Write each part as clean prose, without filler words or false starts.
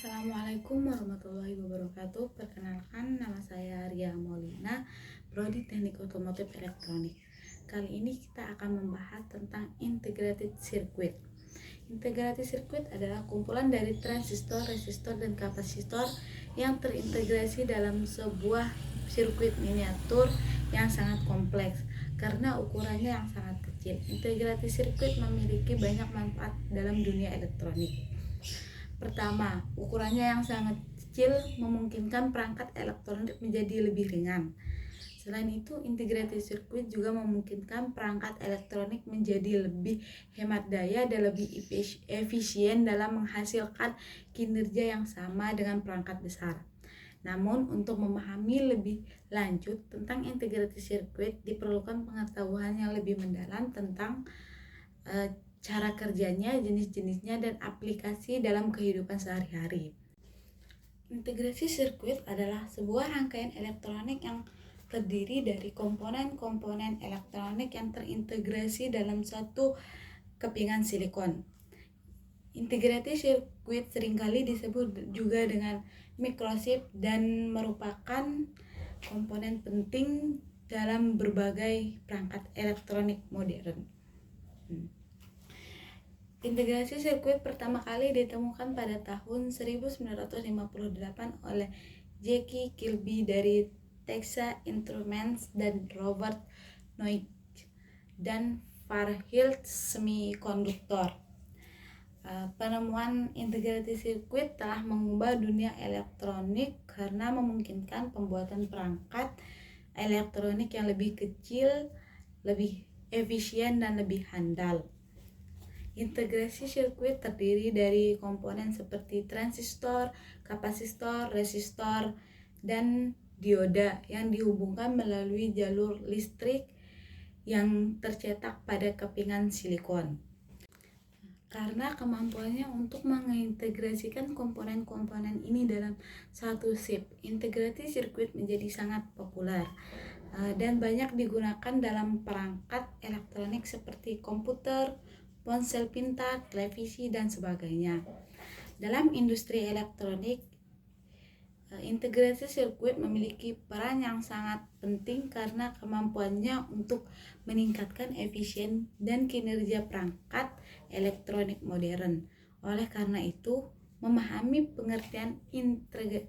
Assalamualaikum warahmatullahi wabarakatuh. Perkenalkan, nama saya Ria Maulina, Prodi Teknik Otomotif Elektronik. Kali ini kita akan membahas tentang integrated circuit. Integrated circuit adalah kumpulan dari transistor, resistor, dan kapasitor yang terintegrasi dalam sebuah sirkuit miniatur yang sangat kompleks karena ukurannya yang sangat kecil. Integrated circuit memiliki banyak manfaat dalam dunia elektronik. Pertama, ukurannya yang sangat kecil memungkinkan perangkat elektronik menjadi lebih ringan. Selain itu, integrated circuit juga memungkinkan perangkat elektronik menjadi lebih hemat daya dan lebih efisien dalam menghasilkan kinerja yang sama dengan perangkat besar. Namun, untuk memahami lebih lanjut tentang integrated circuit, diperlukan pengetahuan yang lebih mendalam tentang cara kerjanya, jenis-jenisnya, dan aplikasi dalam kehidupan sehari-hari. Integrasi sirkuit adalah sebuah rangkaian elektronik yang terdiri dari komponen-komponen elektronik yang terintegrasi dalam satu kepingan silikon. Integrasi sirkuit seringkali disebut juga dengan microchip dan merupakan komponen penting dalam berbagai perangkat elektronik modern. Integrasi sirkuit pertama kali ditemukan pada tahun 1958 oleh Jackie Kilby dari Texas Instruments dan Robert Noyce dan Fairchild Semiconductor. Penemuan integrasi sirkuit telah mengubah dunia elektronik karena memungkinkan pembuatan perangkat elektronik yang lebih kecil, lebih efisien, dan lebih handal. Integrasi sirkuit terdiri dari komponen seperti transistor, kapasitor, resistor, dan dioda yang dihubungkan melalui jalur listrik yang tercetak pada kepingan silikon. Karena kemampuannya untuk mengintegrasikan komponen-komponen ini dalam satu chip, integrasi sirkuit menjadi sangat populer dan banyak digunakan dalam perangkat elektronik seperti komputer, ponsel pintar, televisi, dan sebagainya. Dalam industri elektronik, integrasi sirkuit memiliki peran yang sangat penting karena kemampuannya untuk meningkatkan efisien dan kinerja perangkat elektronik modern. Oleh karena itu, memahami pengertian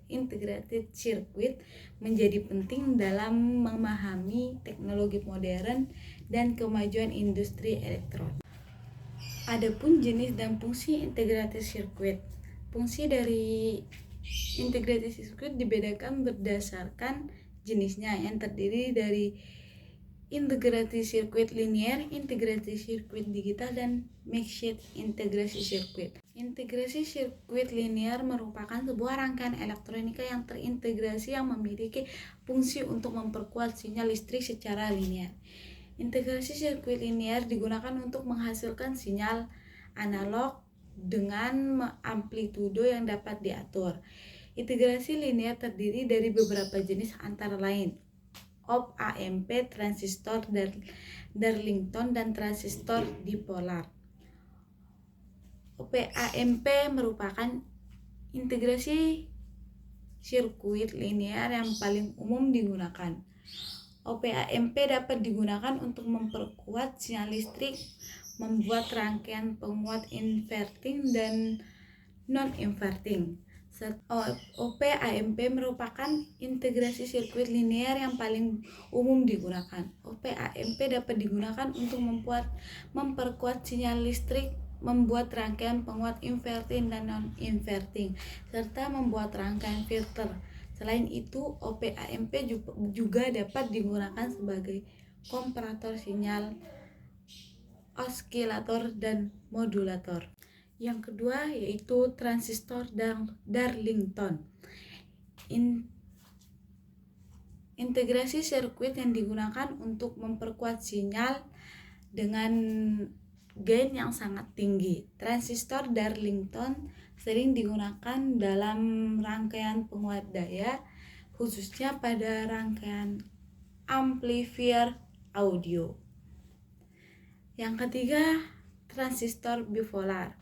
integrated circuit menjadi penting dalam memahami teknologi modern dan kemajuan industri elektronik. Adapun jenis dan fungsi integrated circuit. Fungsi dari integrated circuit dibedakan berdasarkan jenisnya yang terdiri dari integrated circuit linear, integrated circuit digital, dan mixed integrated circuit. Integrasi sirkuit linear merupakan sebuah rangkaian elektronika yang terintegrasi yang memiliki fungsi untuk memperkuat sinyal listrik secara linear. Integrasi sirkuit linear digunakan untuk menghasilkan sinyal analog dengan amplitudo yang dapat diatur. Integrasi linear terdiri dari beberapa jenis antara lain op-amp, transistor Darlington, dan transistor dipolar. Op-amp merupakan integrasi sirkuit linear yang paling umum digunakan. Op-amp dapat digunakan untuk memperkuat sinyal listrik, membuat rangkaian penguat inverting dan non-inverting. Op-amp merupakan integrasi sirkuit linear yang paling umum digunakan. Op-amp dapat digunakan untuk memperkuat sinyal listrik, membuat rangkaian penguat inverting dan non-inverting, serta membuat rangkaian filter. Selain itu, op-amp juga dapat digunakan sebagai komparator sinyal, osilator, dan modulator. Yang kedua yaitu transistor Darlington. Integrasi sirkuit yang digunakan untuk memperkuat sinyal dengan gain yang sangat tinggi. Transistor Darlington sering digunakan dalam rangkaian penguat daya, khususnya pada rangkaian amplifier audio. Yang ketiga, transistor bipolar.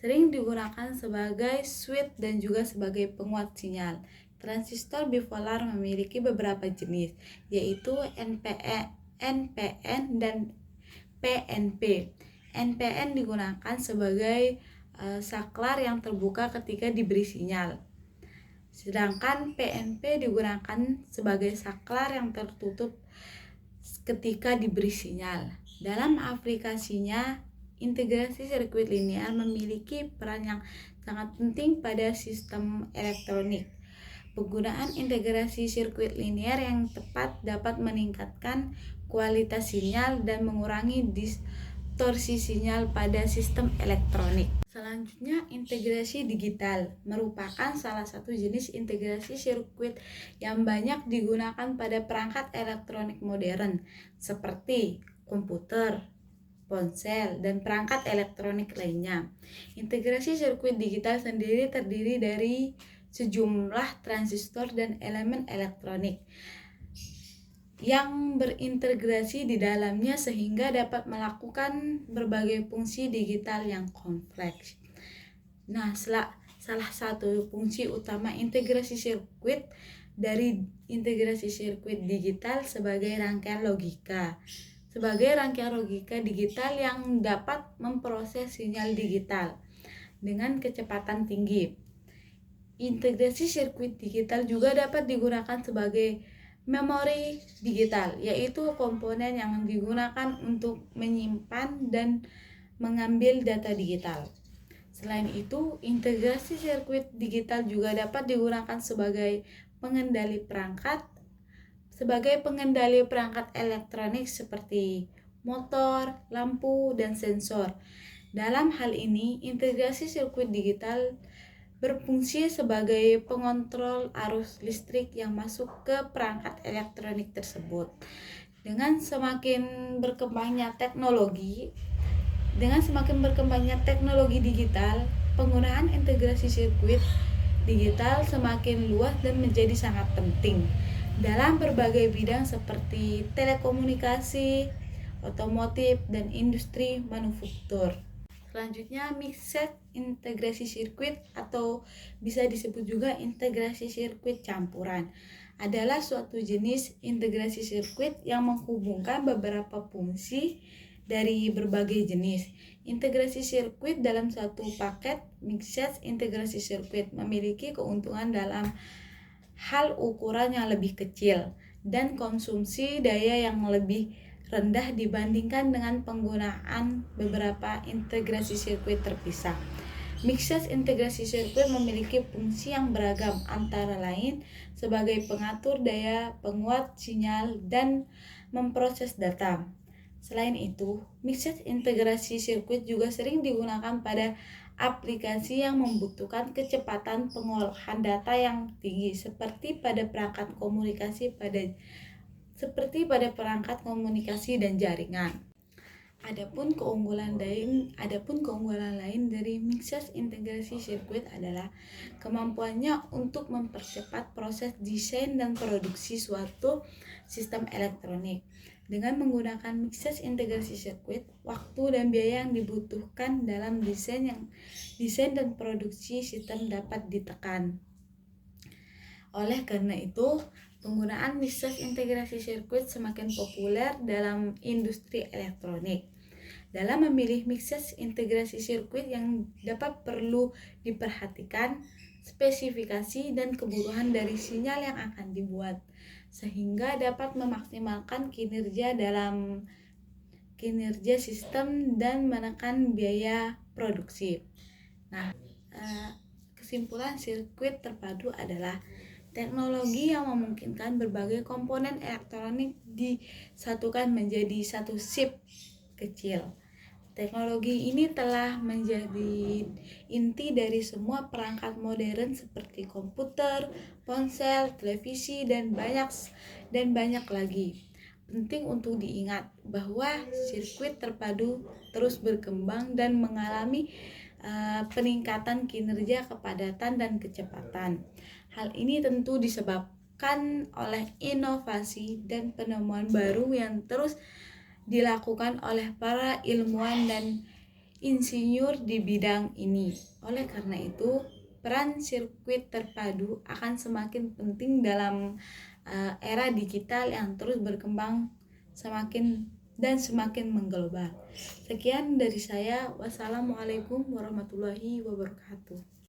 sering digunakan sebagai switch dan juga sebagai penguat sinyal. Transistor bipolar memiliki beberapa jenis, yaitu NPN dan PNP. NPN digunakan sebagai saklar yang terbuka ketika diberi sinyal. Sedangkan PNP digunakan sebagai saklar yang tertutup ketika diberi sinyal. Dalam aplikasinya, integrasi sirkuit linear memiliki peran yang sangat penting pada sistem elektronik. Penggunaan integrasi sirkuit linear yang tepat dapat meningkatkan kualitas sinyal dan mengurangi distorsi sinyal pada sistem elektronik. Selanjutnya, integrasi digital merupakan salah satu jenis integrasi sirkuit yang banyak digunakan pada perangkat elektronik modern seperti komputer, ponsel, dan perangkat elektronik lainnya. Integrasi sirkuit digital sendiri terdiri dari sejumlah transistor dan elemen elektronik yang berintegrasi di dalamnya sehingga dapat melakukan berbagai fungsi digital yang kompleks. Nah, salah satu fungsi utama integrasi sirkuit dari integrasi sirkuit digital sebagai rangkaian logika. Sebagai rangkaian logika digital yang dapat memproses sinyal digital dengan kecepatan tinggi. Integrasi sirkuit digital juga dapat digunakan sebagai memori digital, yaitu komponen yang digunakan untuk menyimpan dan mengambil data digital. Selain itu, integrasi sirkuit digital juga dapat digunakan sebagai pengendali perangkat elektronik seperti motor, lampu, dan sensor. Dalam hal ini, integrasi sirkuit digital berfungsi sebagai pengontrol arus listrik yang masuk ke perangkat elektronik tersebut. Dengan semakin berkembangnya teknologi digital, penggunaan integrasi sirkuit digital semakin luas dan menjadi sangat penting dalam berbagai bidang seperti telekomunikasi, otomotif, dan industri manufaktur. Selanjutnya, mixed integrasi sirkuit atau bisa disebut juga integrasi sirkuit campuran adalah suatu jenis integrasi sirkuit yang menghubungkan beberapa fungsi dari berbagai jenis. Integrasi sirkuit dalam satu paket mixed integrasi sirkuit memiliki keuntungan dalam hal ukuran yang lebih kecil dan konsumsi daya yang lebih rendah dibandingkan dengan penggunaan beberapa integrasi sirkuit terpisah. Mixed integrasi sirkuit memiliki fungsi yang beragam, antara lain sebagai pengatur daya, penguat sinyal, dan memproses data. Selain itu, mixed integrasi sirkuit juga sering digunakan pada aplikasi yang membutuhkan kecepatan pengolahan data yang tinggi, seperti pada perangkat komunikasi dan jaringan. Adapun keunggulan lain dari mixed integrasi sirkuit adalah kemampuannya untuk mempercepat proses desain dan produksi suatu sistem elektronik. Dengan menggunakan mixed integrasi sirkuit, waktu dan biaya yang dibutuhkan dalam desain dan produksi sistem dapat ditekan. Oleh karena itu, penggunaan mixed integrasi sirkuit semakin populer dalam industri elektronik. Dalam memilih mixed integrasi sirkuit yang perlu diperhatikan spesifikasi dan kebutuhan dari sinyal yang akan dibuat, sehingga dapat memaksimalkan kinerja sistem dan menekan biaya produksi. Nah, kesimpulan sirkuit terpadu adalah teknologi yang memungkinkan berbagai komponen elektronik disatukan menjadi satu chip kecil. Teknologi ini telah menjadi inti dari semua perangkat modern seperti komputer, ponsel, televisi, dan banyak lagi. Penting untuk diingat bahwa sirkuit terpadu terus berkembang dan mengalami peningkatan kinerja, kepadatan, dan kecepatan. Hal ini tentu disebabkan oleh inovasi dan penemuan baru yang terus dilakukan oleh para ilmuwan dan insinyur di bidang ini. Oleh karena itu, peran sirkuit terpadu akan semakin penting dalam era digital yang terus berkembang semakin mengglobal. Sekian dari saya. Wassalamualaikum warahmatullahi wabarakatuh.